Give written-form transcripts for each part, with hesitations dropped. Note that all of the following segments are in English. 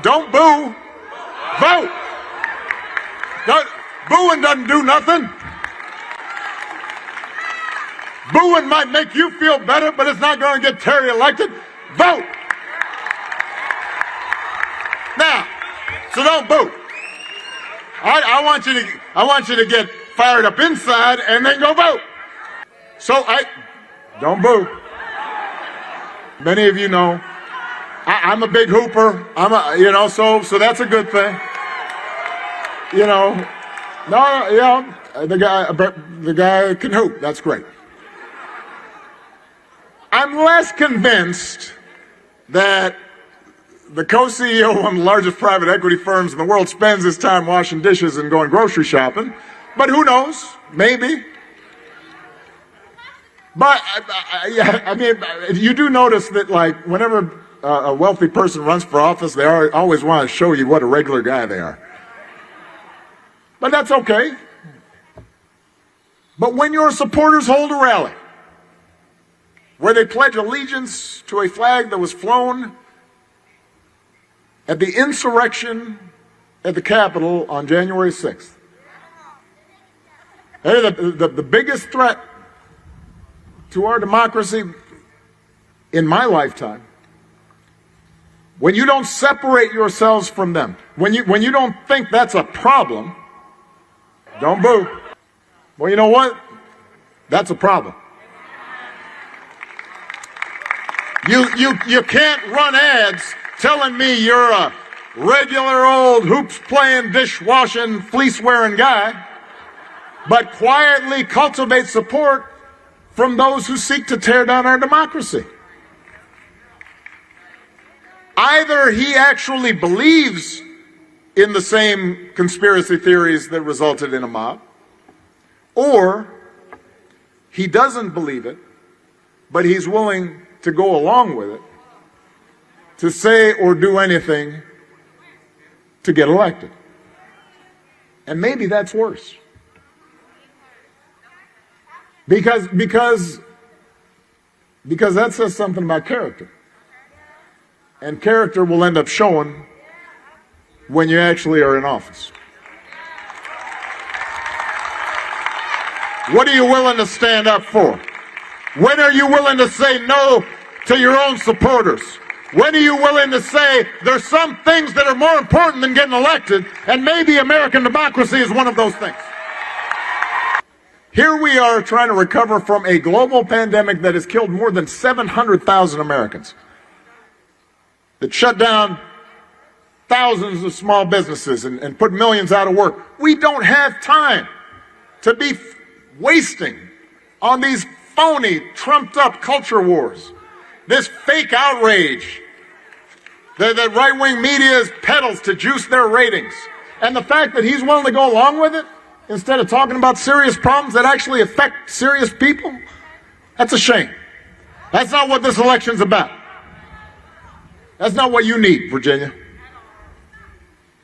Don't boo. Vote. Booing doesn't do nothing. Booing might make you feel better, but it's not going to get Terry elected. Vote. Now, so don't boo. I want you to get fired up inside and then go vote. So don't boo. Many of you know I'm a big hooper. So that's a good thing. The guy can hoop. That's great. I'm less convinced that the co-CEO of one of the largest private equity firms in the world spends his time washing dishes and going grocery shopping. But who knows? Maybe. But, you do notice that, like, whenever a wealthy person runs for office, they always want to show you what a regular guy they are. But that's okay. But when your supporters hold a rally where they pledge allegiance to a flag that was flown at the insurrection at the Capitol on January 6th, the biggest threat to our democracy in my lifetime, when you don't separate yourselves from them, when you don't think that's a problem, don't boo. Well, you know what? That's a problem. You can't run ads telling me you're a regular old hoops playing, dishwashing, fleece wearing guy, but quietly cultivate support from those who seek to tear down our democracy. Either he actually believes in the same conspiracy theories that resulted in a mob, or he doesn't believe it, but he's willing to go along with it, to say or do anything to get elected. And maybe that's worse. Because that says something about character. And character will end up showing when you actually are in office. What are you willing to stand up for? When are you willing to say no to your own supporters? When are you willing to say there's some things that are more important than getting elected, and maybe American democracy is one of those things? Here we are trying to recover from a global pandemic that has killed more than 700,000 Americans, that shut down thousands of small businesses and put millions out of work. We don't have time to be wasting on these phony, trumped-up culture wars, this fake outrage that right-wing media peddles to juice their ratings. And the fact that he's willing to go along with it, instead of talking about serious problems that actually affect serious people, that's a shame. That's not what this election's about. That's not what you need, Virginia.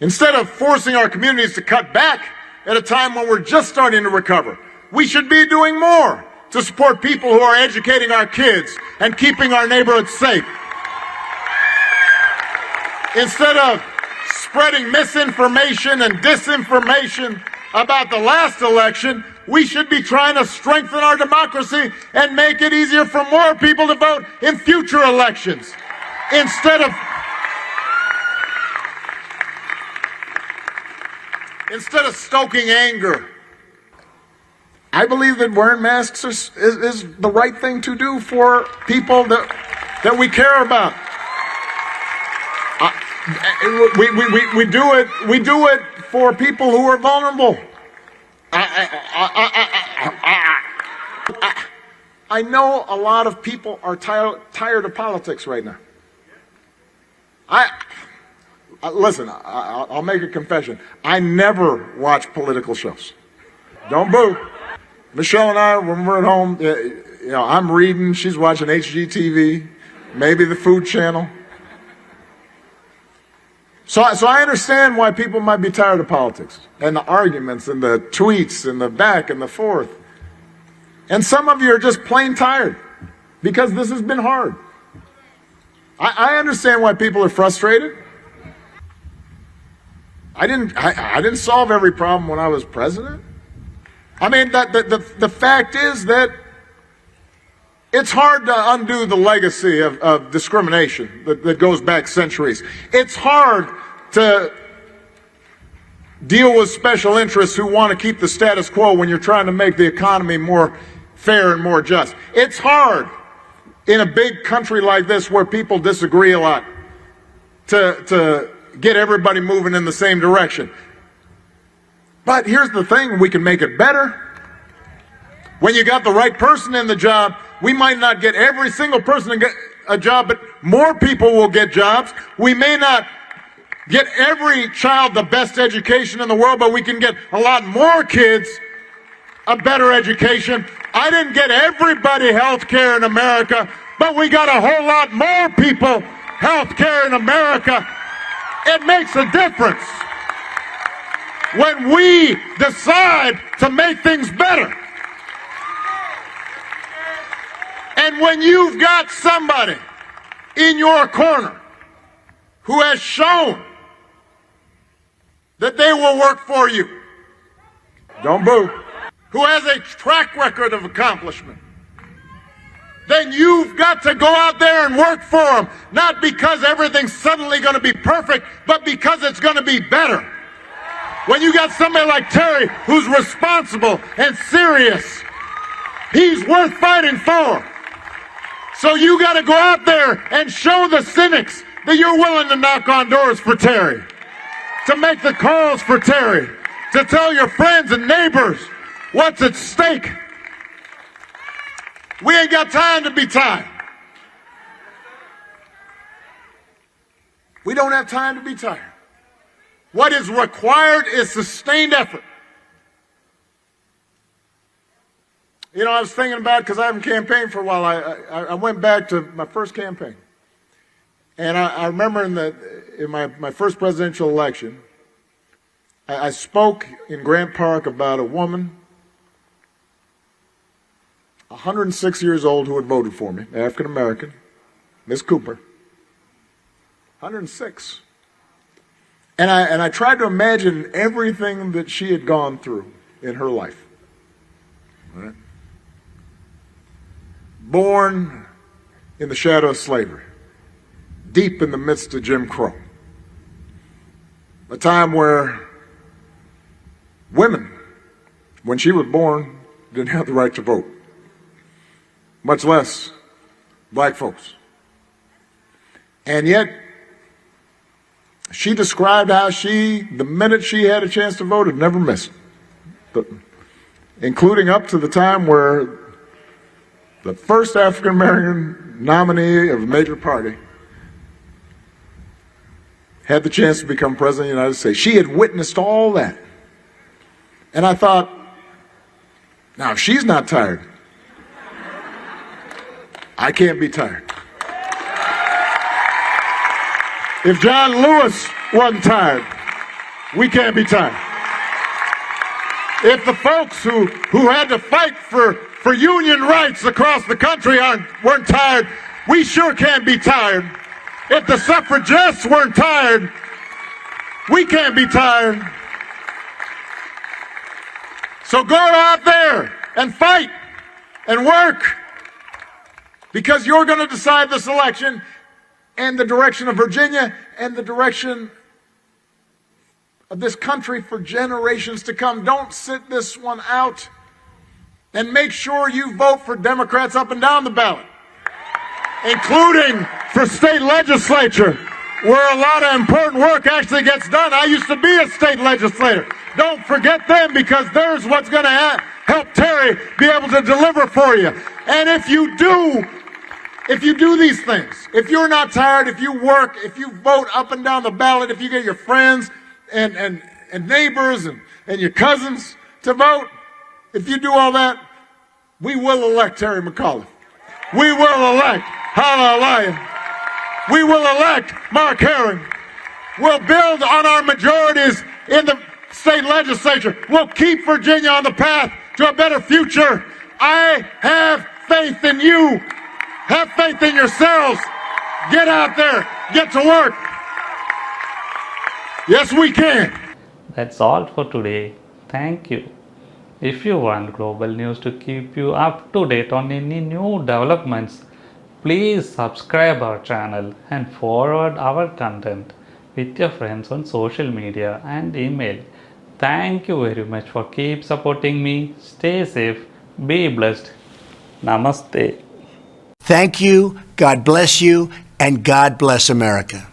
Instead of forcing our communities to cut back at a time when we're just starting to recover, we should be doing more to support people who are educating our kids and keeping our neighborhoods safe. Instead of spreading misinformation and disinformation about the last election, we should be trying to strengthen our democracy and make it easier for more people to vote in future elections. Instead of stoking anger, I believe that wearing masks is the right thing to do for people that we care about. We do it for people who are vulnerable. I know a lot of people are tired of politics right now. Listen, I'll make a confession. I never watch political shows. Don't boo. Michelle and I, when we're at home, I'm reading, she's watching HGTV, maybe the Food Channel. So I understand why people might be tired of politics and the arguments and the tweets and the back and the forth. And some of you are just plain tired because this has been hard. I understand why people are frustrated. I didn't solve every problem when I was president. I mean, the fact is that it's hard to undo the legacy of discrimination that goes back centuries. It's hard to deal with special interests who want to keep the status quo when you're trying to make the economy more fair and more just. It's hard in a big country like this where people disagree a lot to get everybody moving in the same direction. But here's the thing, we can make it better. When you got the right person in the job, we might not get every single person to get a job, but more people will get jobs. We may not get every child the best education in the world, but we can get a lot more kids a better education. I didn't get everybody health care in America, but we got a whole lot more people health care in America. It makes a difference when we decide to make things better. And when you've got somebody in your corner who has shown that they will work for you, don't boo, who has a track record of accomplishment, then you've got to go out there and work for them, not because everything's suddenly going to be perfect, but because it's going to be better. When you got somebody like Terry who's responsible and serious, he's worth fighting for. So you got to go out there and show the cynics that you're willing to knock on doors for Terry, to make the calls for Terry, to tell your friends and neighbors what's at stake. We ain't got time to be tired. We don't have time to be tired. What is required is sustained effort. You know, I was thinking about, because I haven't campaigned for a while, I went back to my first campaign. And I remember in my first presidential election, I spoke in Grant Park about a woman, 106 years old, who had voted for me, African American, Miss Cooper. 106. And I tried to imagine everything that she had gone through in her life. Right? Born in the shadow of slavery, deep in the midst of Jim Crow. A time where women, when she was born, didn't have the right to vote, much less black folks. And yet, she described how the minute she had a chance to vote, had never missed. Including up to the time where the first African American nominee of a major party had the chance to become president of the United States. She had witnessed all that. And I thought, now if she's not tired, I can't be tired. If John Lewis wasn't tired, we can't be tired. If the folks who had to fight for union rights across the country weren't tired, we sure can't be tired. If the suffragists weren't tired, we can't be tired. So go out there and fight and work, because you're going to decide this election and the direction of Virginia and the direction of this country for generations to come. Don't sit this one out, and make sure you vote for Democrats up and down the ballot, including for state legislature, where a lot of important work actually gets done. I used to be a state legislator. Don't forget them, because there's what's going to help Terry be able to deliver for you. And if you do these things, if you're not tired, if you work, if you vote up and down the ballot, if you get your friends and neighbors and your cousins to vote, if you do all that, we will elect Terry McAuliffe. We will elect Hallelujah. We will elect Mark Herring. We'll build on our majorities in the state legislature. We'll keep Virginia on the path to a better future. I have faith in you. Have faith in yourselves. Get out there. Get to work. Yes, we can. That's all for today. Thank you. If you want global news to keep you up to date on any new developments, please subscribe our channel and forward our content with your friends on social media and email. Thank you very much for keep supporting me. Stay safe, be blessed. Namaste. Thank you, God bless you, and God bless America.